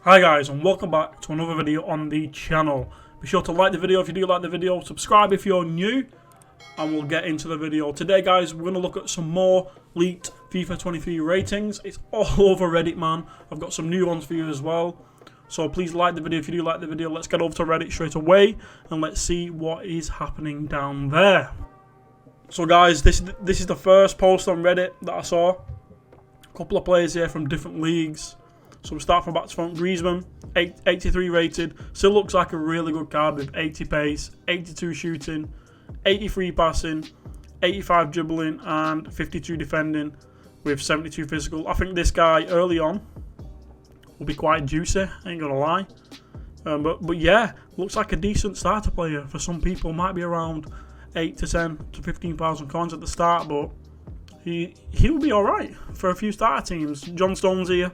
Hi guys, and welcome back to another video on the channel. Be sure to like the video if you do like the video, subscribe if you're new, and we'll get into the video. Today guys, we're going to look at some more leaked FIFA 23 ratings. It's all over Reddit, man. I've got some new ones for you as well. So please like the video if you do like the video. Let's get over to Reddit straight away and let's see what is happening down there. So guys, this is the first post on Reddit that I saw. A couple of players here from different leagues. So we start from back to front. Griezmann, 83 rated. Still looks like a really good card with 80 pace, 82 shooting, 83 passing, 85 dribbling, and 52 defending with 72 physical. I think this guy early on will be quite juicy, I ain't gonna lie. But yeah, looks like a decent starter player for some people. Might be around 8 to 10 to 15,000 coins at the start, but he'll be alright for a few starter teams. John Stones here.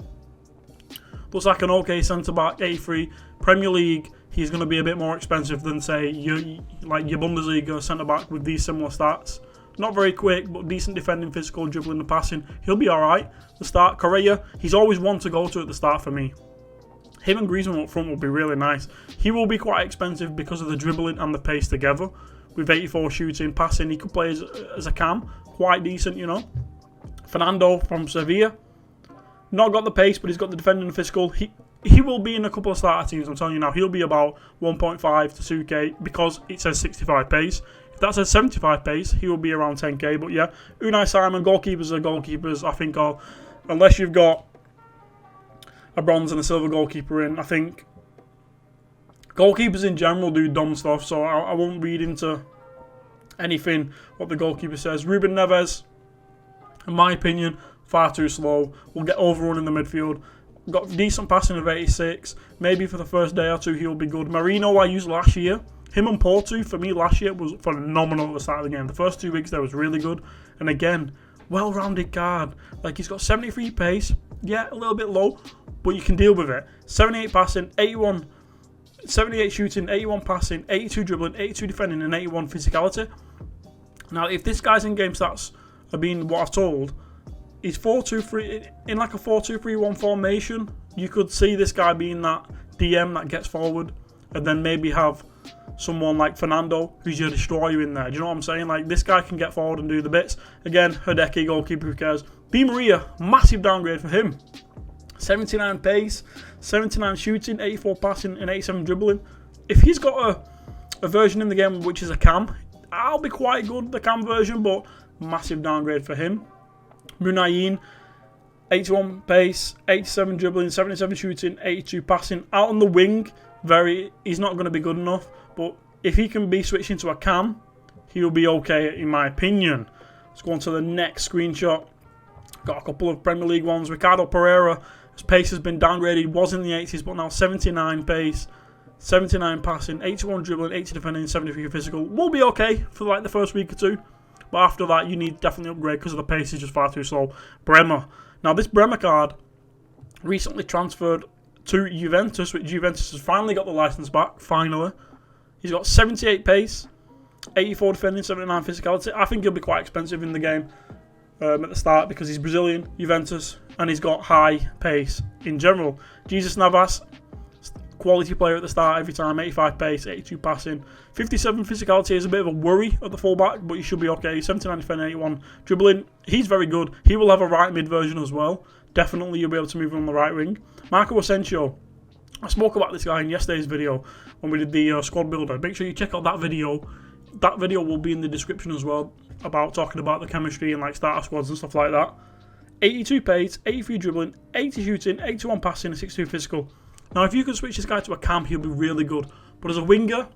Looks like an okay centre-back, 83. Premier League, he's going to be a bit more expensive than, say, your Bundesliga centre-back with these similar stats. Not very quick, but decent defending, physical, dribbling and passing. He'll be alright. The start, Correa, he's always one to go to at the start for me. Him and Griezmann up front will be really nice. He will be quite expensive because of the dribbling and the pace together. With 84 shooting, passing, he could play as a cam. Quite decent, you know. Fernando from Sevilla. Not got the pace, but he's got the defending and physical. He will be in a couple of starter teams, I'm telling you now. He'll be about 1.5 to 2k because it says 65 pace. If that says 75 pace, he will be around 10k. But yeah, Unai Simon, goalkeepers are goalkeepers, I think, unless you've got a bronze and a silver goalkeeper in. I think goalkeepers in general do dumb stuff, so I won't read into anything what the goalkeeper says. Ruben Neves, in my opinion, far too slow. Will get overrun in the midfield. Got decent passing of 86. Maybe for the first day or two he'll be good. Marino I used last year. Him and Porto for me last year was phenomenal at the start of the game. The first 2 weeks there was really good. And again, well-rounded card. Like he's got 73 pace. Yeah, a little bit low, but you can deal with it. 78 passing, 78 shooting, 81 passing, 82 dribbling, 82 defending, and 81 physicality. Now, if this guy's in-game stats are being what I've told, he's 4-2-3 in like a 4-2-3-1 formation. You could see this guy being that DM that gets forward, and then maybe have someone like Fernando who's your destroyer in there. Do you know what I'm saying? Like this guy can get forward and do the bits. Again, Hideki goalkeeper, who cares? Di Maria, massive downgrade for him. 79 pace, 79 shooting, 84 passing, and 87 dribbling. If he's got a version in the game which is a cam, I'll be quite good, the cam version, but massive downgrade for him. Munayin, 81 pace, 87 dribbling, 77 shooting, 82 passing. Out on the wing, he's not going to be good enough. But if he can be switched into a cam, he'll be okay in my opinion. Let's go on to the next screenshot. Got a couple of Premier League ones. Ricardo Pereira, his pace has been downgraded. Was in the 80s, but now 79 pace, 79 passing, 81 dribbling, 80 defending, 73 physical. Will be okay for like the first week or two. But after that, you need definitely upgrade because of the pace is just far too slow. Bremer. Now, this Bremer card recently transferred to Juventus, which Juventus has finally got the license back, finally. He's got 78 pace, 84 defending, 79 physicality. I think he'll be quite expensive in the game at the start because he's Brazilian, Juventus, and he's got high pace in general. Jesus Navas, quality player at the start every time, 85 pace, 82 passing, 57 physicality is a bit of a worry at the fullback, but he should be okay. 79 defending, 81 dribbling. He's very good. He will have a right mid version as well. Definitely you'll be able to move him on the right wing. Marco Asensio. I spoke about this guy in yesterday's video when we did the squad builder. Make sure you check out that video. That video will be in the description as well, about talking about the chemistry and like starter squads and stuff like that. 82 pace, 83 dribbling, 80 shooting, 81 passing, and 62 physical. Now, if you can switch this guy to a cam, he'll be really good. But as a winger,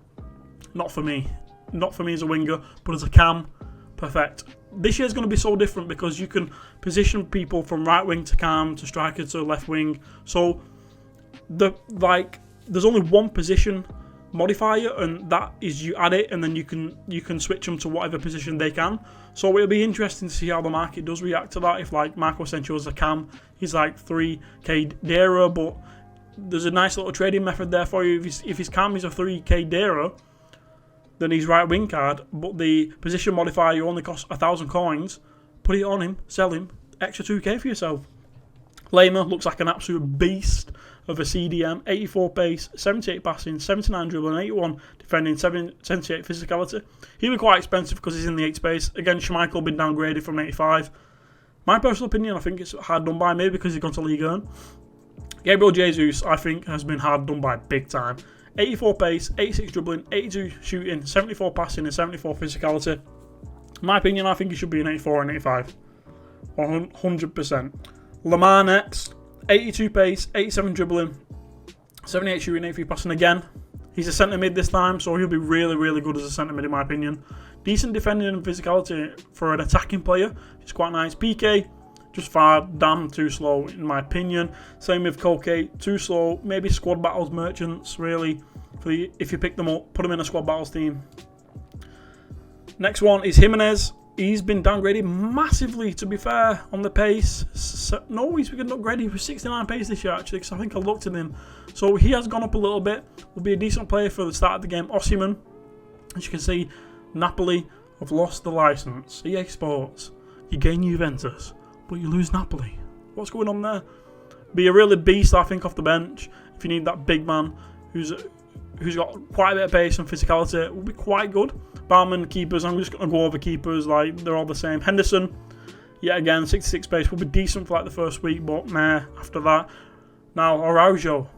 not for me. Not for me as a winger, but as a cam, perfect. This year's going to be so different because you can position people from right wing to cam, to striker to left wing. So, there's only one position modifier, and that is you add it, and then you can switch them to whatever position they can. So it'll be interesting to see how the market does react to that. If like Marco Asensio is a cam, he's like 3k dearer, but there's a nice little trading method there for you. If his cam is a 3k dearer than his right wing card, but the position modifier only costs 1,000 coins, put it on him, sell him, extra 2k for yourself. Lema looks like an absolute beast. of a CDM, 84 pace, 78 passing, 79 dribbling, 81 defending, 78 physicality. He'll be quite expensive because he's in the 8 space. Again, Schmeichel been downgraded from 85. My personal opinion, I think it's hard done by, maybe because he's gone to Liga. Gabriel Jesus, I think, has been hard done by big time. 84 pace, 86 dribbling, 82 shooting, 74 passing and 74 physicality. In my opinion, I think he should be an 84 and 85. 100%. Lamar next. 82 pace, 87 dribbling, 78 shooting, 83 passing again. He's a centre mid this time, so he'll be really, really good as a centre mid in my opinion. Decent defending and physicality for an attacking player. It's quite nice. PK, just far damn too slow in my opinion. Same with Koke, too slow. Maybe squad battles merchants, really. If you pick them up, put them in a squad battles team. Next one is Jimenez. He's been downgraded massively, to be fair, on the pace. No, he's been upgraded with 69 pace this year, actually, because I think I looked at him. So he has gone up a little bit. Will be a decent player for the start of the game. Osimhen, as you can see, Napoli have lost the licence. EA Sports, you gain Juventus, but you lose Napoli. What's going on there? Be a really beast, I think, off the bench. If you need that big man who's got quite a bit of pace and physicality, it will be quite good. Barman, keepers, I'm just going to go over keepers, like they're all the same. Henderson, yet again, 66 pace, will be decent for like the first week, but meh, after that. Now, Araujo,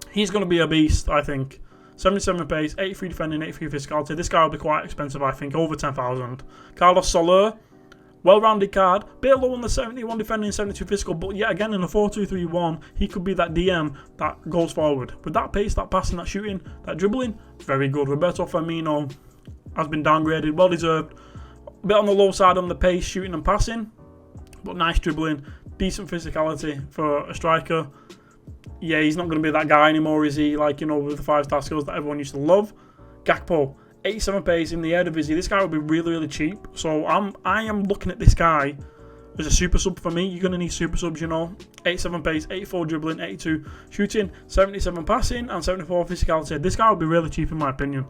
he's going to be a beast, I think. 77 pace, 83 defending, 83 physicality. This guy will be quite expensive, I think, over 10,000. Carlos Soler, well-rounded card, bit low on the 71 defending, 72 physical, but yet again in a 4-2-3-1, he could be that DM that goes forward. With that pace, that passing, that shooting, that dribbling, very good. Roberto Firmino has been downgraded, well deserved. A bit on the low side on the pace, shooting and passing, but nice dribbling, decent physicality for a striker. Yeah, he's not going to be that guy anymore, is he? Like, you know, with the 5-star skills that everyone used to love. Gakpo, 87 pace in the Eredivisie. This guy will be really, really cheap. So I am looking at this guy as a super sub for me. You're going to need super subs, you know. 87 pace, 84 dribbling, 82 shooting, 77 passing, and 74 physicality. This guy will be really cheap in my opinion.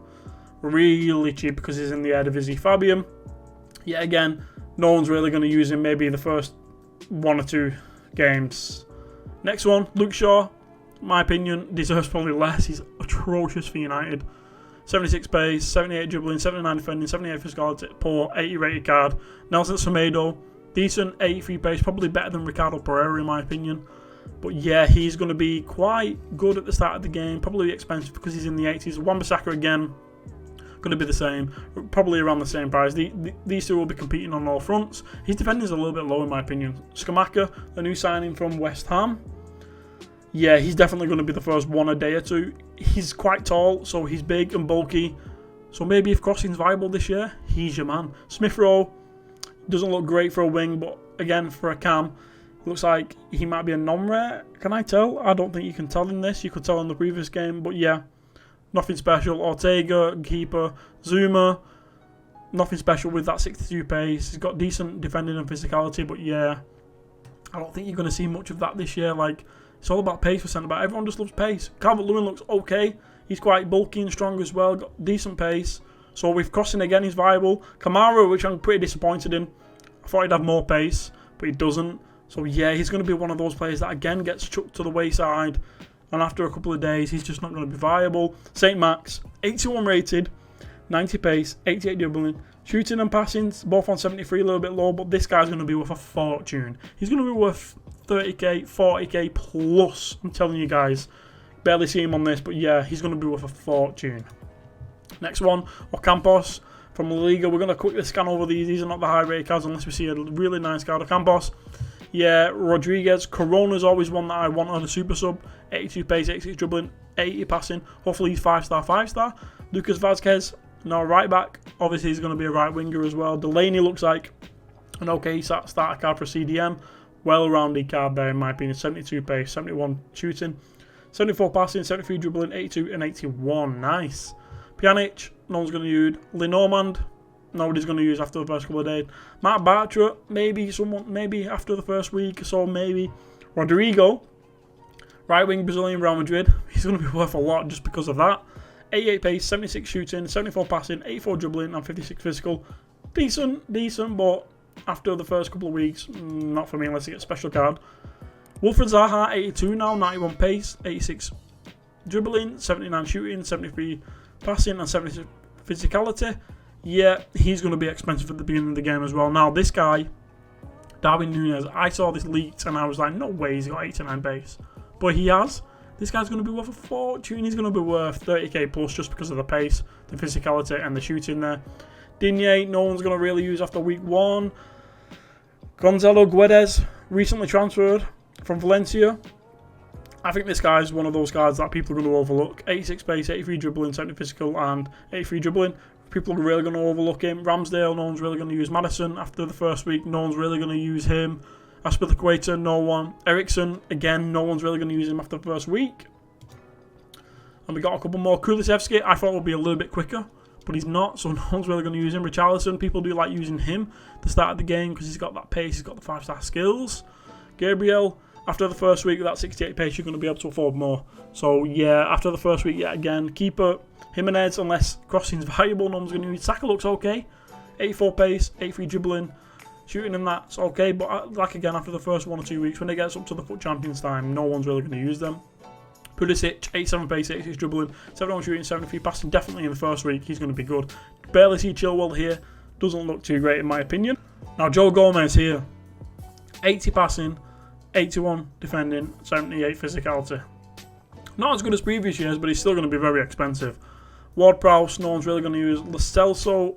Really cheap because he's in the Eredivisie. Fabian, yet again, no one's really going to use him. Maybe the first 1 or 2 games. Next one, Luke Shaw. In my opinion, deserves probably less. He's atrocious for United. 76 pace, 78 dribbling, 79 defending, 78 physicality, poor, 80 rated card. Nelson Semedo, decent, 83 pace, probably better than Ricardo Pereira in my opinion. But yeah, he's going to be quite good at the start of the game, probably expensive because he's in the 80s. Wan-Bissaka again, going to be the same, probably around the same price. These two will be competing on all fronts. His defending is a little bit low in my opinion. Skamaka, the new signing from West Ham. Yeah, he's definitely going to be the first one a day or two. He's quite tall, so he's big and bulky. So maybe if crossing's viable this year, he's your man. Smith Rowe doesn't look great for a wing, but again, for a cam, looks like he might be a non-rare. Can I tell? I don't think you can tell in this. You could tell in the previous game, but yeah, nothing special. Ortega, keeper. Zuma, nothing special with that 62 pace. He's got decent defending and physicality, but yeah, I don't think you're going to see much of that this year. Like, it's all about pace for centre-back. Everyone just loves pace. Calvert-Lewin looks okay. He's quite bulky and strong as well. Got decent pace. So with crossing again, he's viable. Kamara, which I'm pretty disappointed in. I thought he'd have more pace, but he doesn't. So yeah, he's going to be one of those players that again gets chucked to the wayside. And after a couple of days, he's just not going to be viable. St. Max, 81 rated, 90 pace, 88 dribbling. Shooting and passing, both on 73, a little bit low, but this guy's going to be worth a fortune. He's going to be worth 30k, 40k plus. I'm telling you guys. Barely see him on this, but yeah, he's going to be worth a fortune. Next one, Ocampos from La Liga. We're going to quickly scan over these. These are not the high rated cards unless we see a really nice card. Ocampos. Yeah, Rodriguez. Corona's always one that I want on a super sub. 82 pace, 86 dribbling, 80 passing. Hopefully he's 5-star, 5-star. Lucas Vazquez. No, right back. Obviously he's going to be a right winger as well. Delaney looks like an okay starter card for CDM. Well-rounded card there in my opinion. 72 pace, 71 shooting, 74 passing, 73 dribbling, 82 and 81. Nice. Pjanic, no one's going to use. Lenormand, nobody's going to use after the first couple of days. Matt Bartra, maybe after the first week or so, maybe. Rodrigo, right wing Brazilian Real Madrid. He's going to be worth a lot just because of that. 88 pace, 76 shooting, 74 passing, 84 dribbling and 56 physical. Decent, but after the first couple of weeks, not for me unless you get a special card. Wilfried Zaha, 82 now, 91 pace, 86 dribbling, 79 shooting, 73 passing, and 76 physicality. Yeah, he's going to be expensive at the beginning of the game as well. Now, this guy, Darwin Núñez, I saw this leaked and I was like, no way he's got 89 pace. But he has. This guy's going to be worth a fortune. He's going to be worth 30k plus just because of the pace, the physicality, and the shooting there. Digne, no one's going to really use after week 1. Gonzalo Guedes, recently transferred from Valencia. I think this guy is one of those guys that people are going to overlook. 86 pace, 83 dribbling, 70 physical, and 83 dribbling. People are really going to overlook him. Ramsdale, no one's really going to use. Madison, after the first week, no one's really going to use him. Aspilicueta, no one. Ericsson, again, no one's really going to use him after the first week. And we got a couple more. Kulusevski, I thought would be a little bit quicker, but he's not, so no one's really going to use him. Richarlison, people do like using him at the start of the game because he's got that pace, he's got the 5-star skills. Gabriel, after the first week with that 68 pace, you're going to be able to afford more. So yeah, after the first week, yet again, keeper, Jimenez, unless crossing's valuable, no one's going to use. Saka looks okay. 84 pace, 83 dribbling, shooting and that's okay. But like again, after the first 1 or 2 weeks, when it gets up to the FUT Champions time, no one's really going to use them. Pulisic, 87 pace, 86 dribbling, 71 shooting, 73 passing. Definitely in the first week, he's going to be good. Barely see Chilwell here. Doesn't look too great in my opinion. Now Joe Gomez here. 80 passing, 81 defending, 78 physicality. Not as good as previous years, but he's still going to be very expensive. Ward-Prowse, no one's really going to use. Lo Celso,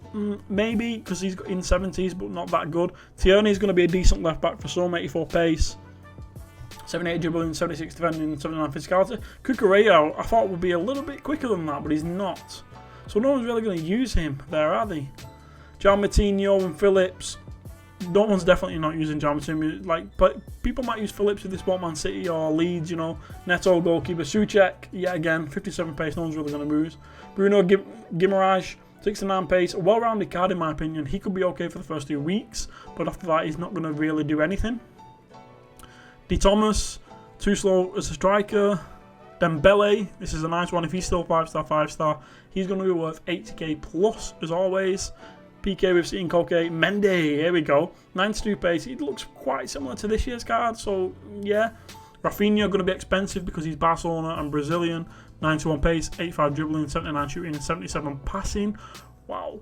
maybe, because he's in 70s, but not that good. Tierney's going to be a decent left-back for some, 84 pace, 78 dribbling, 76 defending, 79 physicality. Cucurella, I thought would be a little bit quicker than that, but he's not. So no one's really going to use him there, are they? John Matinho and Phillips. No one's definitely not using John Matinho. But people might use Phillips if they spot Man City or Leeds, you know. Neto goalkeeper. Souček, yeah, again, 57 pace. No one's really going to use. Bruno Guimaraes, 69 pace. A well-rounded card in my opinion. He could be okay for the first 2 weeks, but after that he's not going to really do anything. D. Thomas, too slow as a striker. Dembele, this is a nice one. If he's still 5-star, 5-star, he's going to be worth 80k plus as always. PK we've seen Koke. Mendy, here we go. 92 pace. He looks quite similar to this year's card, so yeah. Rafinha going to be expensive because he's Barcelona and Brazilian. 91 pace, 85 dribbling, 79 shooting, 77 passing. Wow.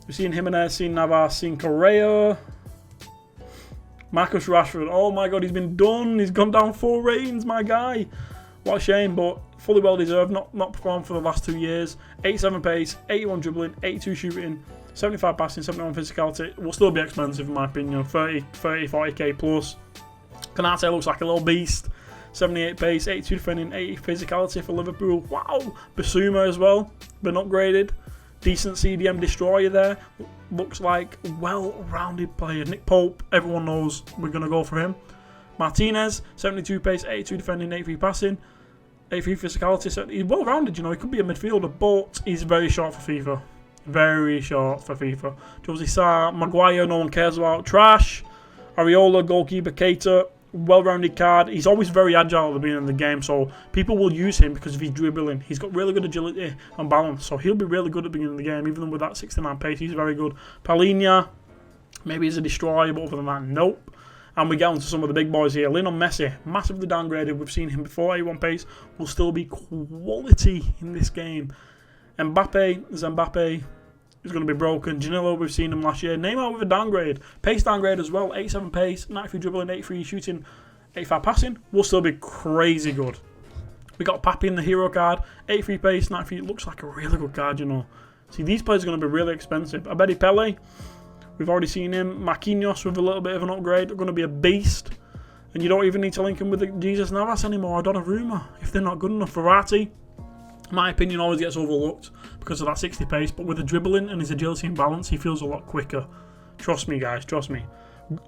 We've seen Jimenez, seen Navas, seen Correa. Marcus Rashford. Oh my god, he's been done. He's gone down 4 ratings, my guy. What a shame, but fully well deserved. Not performed for the last 2 years. 87 pace, 81 dribbling, 82 shooting, 75 passing, 71 physicality. Will still be expensive in my opinion. 40k plus. Konate looks like a little beast. 78 pace, 82 defending, 80 physicality for Liverpool. Wow. Basuma as well. Been upgraded. Decent CDM destroyer there. Looks like well-rounded player. Nick Pope, everyone knows we're going to go for him. Martinez, 72 pace, 82 defending, 83 passing, 83 physicality. He's well-rounded, you know. He could be a midfielder, but he's very short for FIFA. Very short for FIFA. Jose Sa, Maguire, no one cares about. Trash. Areola, goalkeeper, Keita. Well-rounded card. He's always very agile at the beginning of the game, so people will use him because of his dribbling. He's got really good agility and balance, so he'll be really good at the beginning of the game. Even with that 69 pace, he's very good. Palhinha, maybe he's a destroyer, but other than that, nope. And we get on to some of the big boys here. Lionel Messi, massively downgraded. We've seen him before. 81 pace will still be quality in this game. Mbappe is going to be broken. Janilo, we've seen him last year. Neymar with a downgrade. Pace downgrade as well. 87 pace, 93 dribbling, 83 shooting, 85 passing. Will still be crazy good. We got Papi in the hero card. 83 pace, 93. Looks like a really good card, you know. See, these players are going to be really expensive. Abedi Pele, we've already seen him. Marquinhos with a little bit of an upgrade. They're going to be a beast. And you don't even need to link him with Jesus Navas anymore. Donnarumma, if they're not good enough. Verratti, my opinion, always gets overlooked because of that 60 pace, but with the dribbling and his agility and balance, he feels a lot quicker. Trust me, guys, trust me.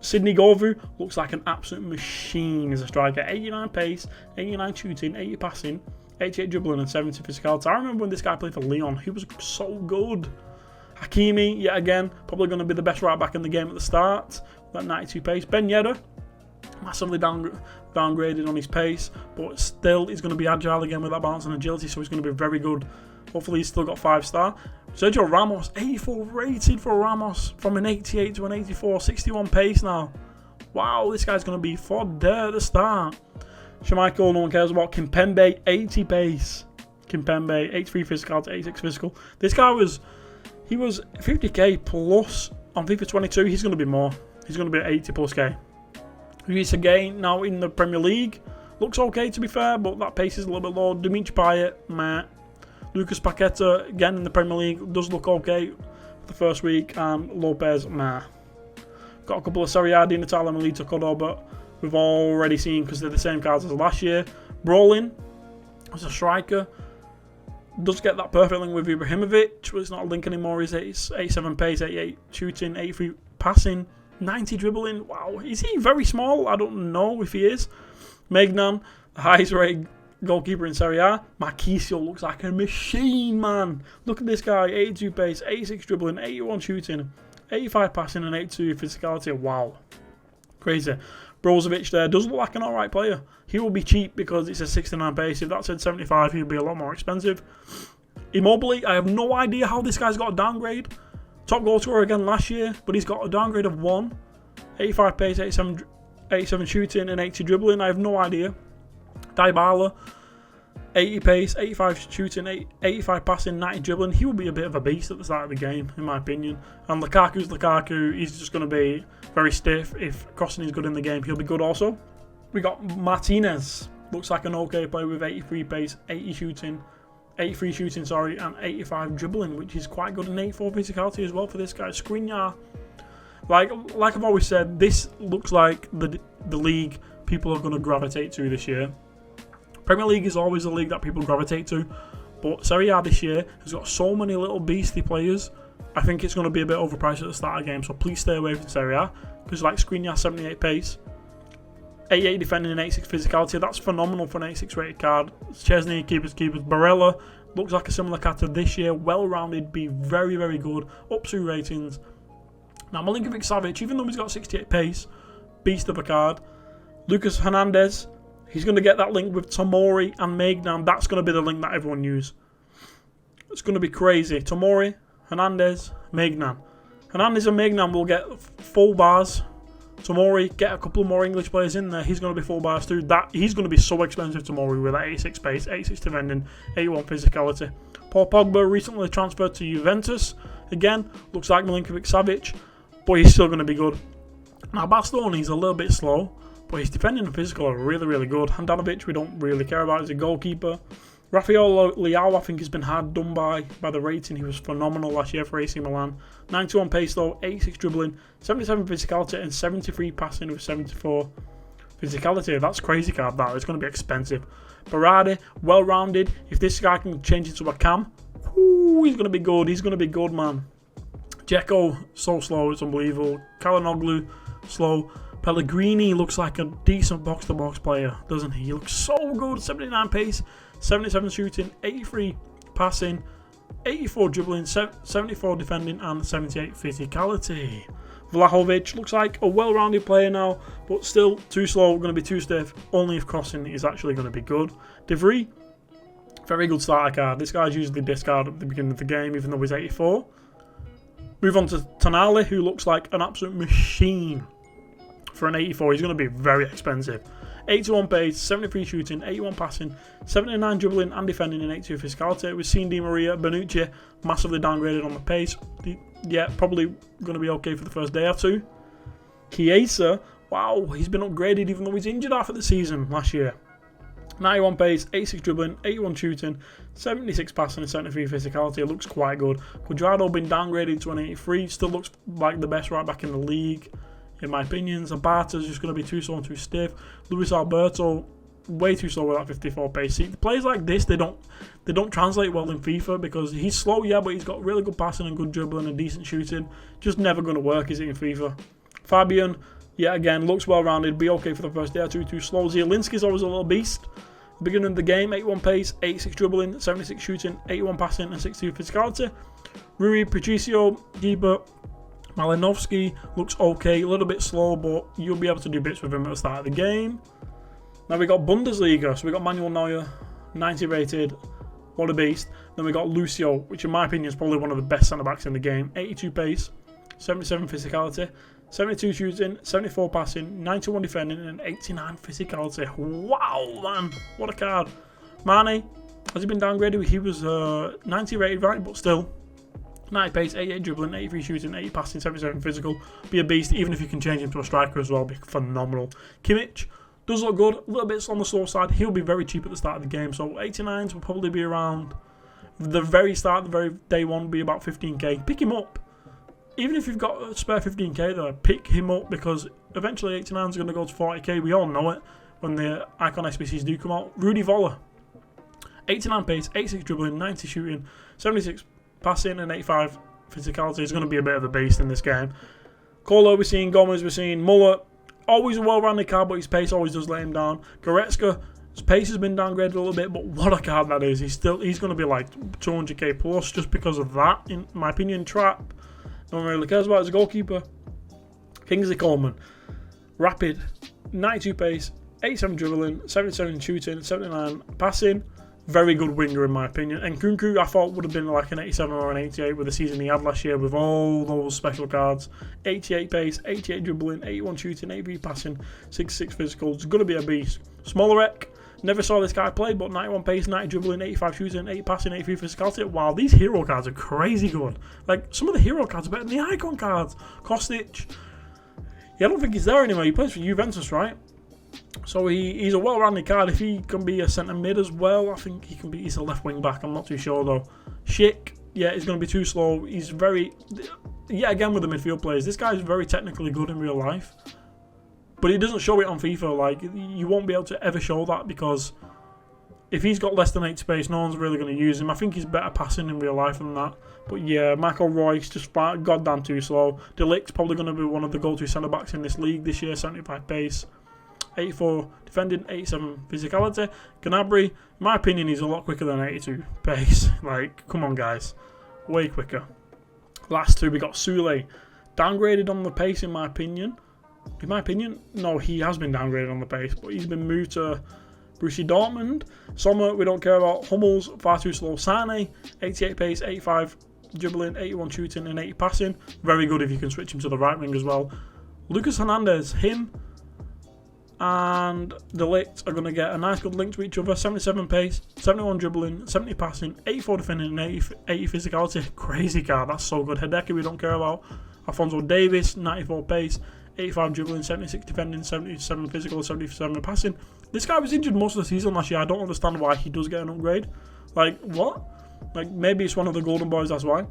Sidney Govou looks like an absolute machine as a striker. 89 pace, 89 shooting, 80 passing, 88 dribbling, and 70 physicality. I remember when this guy played for Lyon, he was so good. Hakimi, yet again, probably going to be the best right back in the game at the start. That 92 pace. Ben Yedder, massively downgraded on his pace, but still he's going to be agile again with that balance and agility, so he's going to be very good. Hopefully he's still got 5-star. Sergio Ramos, 84 rated for Ramos, from an 88 to an 84, 61 pace now. Wow, this guy's going to be for there at the start. Schmeichel, no one cares about. Kimpembe, 80 pace. Kimpembe, 83 physicality, 86 physical. This guy was 50k plus on FIFA 22. He's going to be more. He's going to be at 80 plus k. He's again now in the Premier League. Looks okay to be fair, but that pace is a little bit low. Dimitri Payet, meh. Lucas Paqueta, again in the Premier League, does look okay for the first week. And Lopez, meh. Got a couple of Serie A, Di Natale, Melito, Cordova, but we've already seen because they're the same cards as last year. Brolin as a striker does get that perfect link with Ibrahimovic, but it's not a link anymore. He's 87 pace, 88 shooting, 83 passing, 90 dribbling. Wow, is he very small? I don't know if he is. Maignan, the highest rated goalkeeper in Serie A. Marquisio looks like a machine, man. Look at this guy, 82 pace, 86 dribbling, 81 shooting, 85 passing and 82 physicality. Wow, crazy. Brozovic there does look like an alright player. He will be cheap because it's a 69 pace. If that said 75, he would be a lot more expensive. Immobile, I have no idea how this guy's got a downgrade. Top goal scorer again last year, but he's got a downgrade of 1. 85 pace, 87 shooting and 80 dribbling. I have no idea. Dybala, 80 pace, 85 shooting, 85 passing, 90 dribbling. He will be a bit of a beast at the start of the game, in my opinion. And Lukaku's Lukaku. He's just going to be very stiff. If crossing is good in the game, he'll be good also. We got Martinez. Looks like an okay player with 83 pace, 83 shooting, and 85 dribbling, which is quite good, and 84 physicality as well for this guy. Skriniar. Like I've always said, this looks like the league people are going to gravitate to this year. Premier League is always the league that people gravitate to, but Serie A this year has got so many little beastly players. I think it's going to be a bit overpriced at the start of the game, so please stay away from Serie A, because like Skriniar, 78 pace, 88 defending and 86 physicality. That's phenomenal for an 86 rated card. Chesney, keepers. Barella looks like a similar card to this year. Well-rounded, be very, very good. Up 2 ratings. Now, Milinkovic-Savic, even though he's got 68 pace, beast of a card. Lucas Hernandez, he's going to get that link with Tomori and Maignan. That's going to be the link that everyone uses. It's going to be crazy. Tomori, Hernandez, Maignan. Hernandez and Maignan will get full bars. Tomori, get a couple more English players in there. He's going to be full bars too. He's going to be so expensive, Tomori, with that 86 pace, 86 defending, 81 physicality. Paul Pogba recently transferred to Juventus. Again, looks like Milinkovic-Savic, but he's still going to be good. Now, Bastoni, he's a little bit slow, but his defending and physical are really, really good. Handanovic, we don't really care about as a goalkeeper. Rafael Leao, I think, has been hard done by the rating. He was phenomenal last year for AC Milan. 91 pace though, 86 dribbling, 77 physicality and 73 passing with 74 physicality. That's crazy card, that. It's going to be expensive. Berardi, well-rounded. If this guy can change into a cam, he's going to be good. He's going to be good, man. Dzeko, so slow, it's unbelievable. Kalinoglu, slow. Pellegrini looks like a decent box-to-box player, doesn't he? He looks so good. 79 pace, 77 shooting, 83 passing, 84 dribbling, 74 defending, and 78 physicality. Vlahovic looks like a well-rounded player now, but still too slow, going to be too stiff. Only if crossing is actually going to be good. De Vrij, very good starter card. This guy's usually discarded at the beginning of the game, even though he's 84. Move on to Tonali, who looks like an absolute machine. For an 84, he's going to be very expensive. 81 pace, 73 shooting, 81 passing, 79 dribbling and defending, and 82 physicality. We've seen Di Maria, Bonucci massively downgraded on the pace. Yeah, probably going to be okay for the first day or two. Chiesa, wow, he's been upgraded even though he's injured half of the season last year. 91 pace, 86 dribbling, 81 shooting, 76 passing and 73 physicality. It looks quite good. Cuadrado been downgraded to an 83. Still looks like the best right back in the league, in my opinion. Zapata's just going to be too slow and too stiff. Luis Alberto, way too slow with that 54 pace. See, players like this, they don't translate well in FIFA because he's slow, yeah, but he's got really good passing and good dribbling and decent shooting. Just never going to work, is it, in FIFA? Fabian, yeah, again, looks well-rounded, be okay for the first day or two, too slow. Zielinski's always a little beast. Beginning of the game, 81 pace, 86 dribbling, 76 shooting, 81 passing, and 62 physicality. Rui Patricio, keeper. Malinovsky looks okay, a little bit slow, but you'll be able to do bits with him at the start of the game. Now we got Bundesliga, so we got Manuel Neuer, 90 rated, what a beast. Then we got Lucio, which in my opinion is probably one of the best centre-backs in the game. 82 pace, 77 physicality, 72 shooting, 74 passing, 91 defending, and 89 physicality. Wow, man. What a card. Mane, has he been downgraded? He was 90 rated, right? But still. 90 pace, 88 dribbling, 83 shooting, 80 passing, 77 physical. Be a beast, even if you can change him to a striker as well. Be phenomenal. Kimmich does look good. A little bit on the slow side. He'll be very cheap at the start of the game. So 89s will probably be around the very start, the very day one, will be about 15k. Pick him up. Even if you've got a spare 15k there, pick him up, because eventually 89 is going to go to 40k. We all know it when the icon SBCs do come out. Rudy Voller. 89 pace, 86 dribbling, 90 shooting, 76 passing, and 85 physicality. Is going to be a bit of a beast in this game. Colo, we're seeing Gomez, we're seeing Muller. Always a well-rounded card, but his pace always does let him down. Goretzka, his pace has been downgraded a little bit, but what a card that is. He's going to be like 200k plus just because of that, in my opinion. Trap, no one really cares about his goalkeeper. Kingsley Coleman, rapid, 92 pace, 87 dribbling, 77 shooting, 79 passing. Very good winger in my opinion. And Nkunku, I thought, would have been like an 87 or an 88 with the season he had last year with all those special cards. 88 pace, 88 dribbling, 81 shooting, 83 passing, 66 physical. It's going to be a beast. Smolarek, never saw this guy play, but 91 pace, 90 dribbling, 85 shooting, 80 passing, 83 physicality. Wow, these hero cards are crazy good. Like, some of the hero cards are better than the icon cards. Kostic, yeah, I don't think he's there anymore. He plays for Juventus, right? So he's a well-rounded card. If he can be a centre mid as well, I think he can be. He's a left wing back. I'm not too sure though. Schick, yeah, he's going to be too slow. He's very, yeah, again with the midfield players. This guy's very technically good in real life, but he doesn't show it on FIFA. Like, you won't be able to ever show that, because if he's got less than 8 space, no one's really going to use him. I think he's better passing in real life than that. But yeah, Michael Royce, just goddamn too slow. De Ligt's probably going to be one of the go-to centre backs in this league this year. 75 pace. 84 defending, 87 physicality. Gnabry, in my opinion, he's a lot quicker than 82 pace. Like, come on, guys. Way quicker. Last two, we got Sule. Downgraded on the pace, in my opinion. In my opinion, no, he has been downgraded on the pace, but he's been moved to Borussia Dortmund. Sommer, we don't care about. Hummels, far too slow. Sane, 88 pace, 85 dribbling, 81 shooting, and 80 passing. Very good if you can switch him to the right wing as well. Lucas Hernandez, him and De Ligt are going to get a nice good link to each other. 77 pace, 71 dribbling, 70 passing, 84 defending, and 80 physicality. Crazy card, that's so good. Hideki we don't care about. Alphonso Davies, 94 pace, 85 dribbling, 76 defending, 77 physical, 77 passing. This guy was injured most of the season last year. I don't understand why he does get an upgrade. Like, what? Like, maybe it's one of the golden boys, that's why.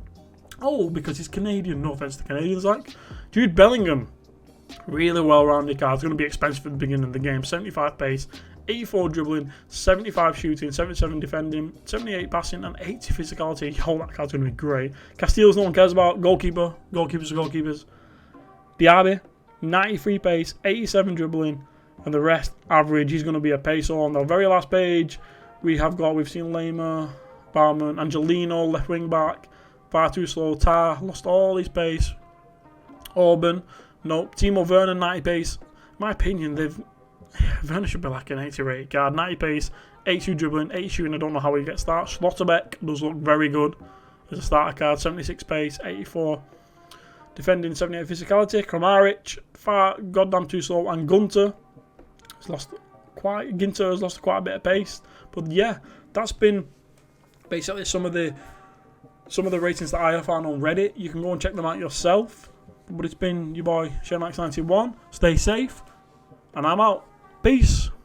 Oh, because he's Canadian. No offense to Canadians, like. Jude Bellingham. Really well-rounded card. It's going to be expensive at the beginning of the game. 75 pace, 84 dribbling, 75 shooting, 77 defending, 78 passing, and 80 physicality. Oh, that card's going to be great. Casteels, no one cares about. Goalkeeper. Goalkeepers are goalkeepers. Diaby, 93 pace, 87 dribbling, and the rest average. He's going to be a pacer. On the very last page, we've seen Lema, Barman, Angelino, left wing back, far too slow. Tar, lost all his pace. Orban, nope. Timo Werner, 90 pace. In my opinion, Werner should be like an 80 rated card. 90 pace, 82 dribbling, 80 shooting. I don't know how he gets started. Schlotterbeck does look very good as a starter card. 76 pace, 84 defending, 78 physicality. Kramaric, far goddamn too slow. And Ginter has lost quite a bit of pace. But yeah, that's been basically some of the ratings that I have found on Reddit. You can go and check them out yourself. But it's been your boy, ShareMax91. Stay safe. And I'm out. Peace.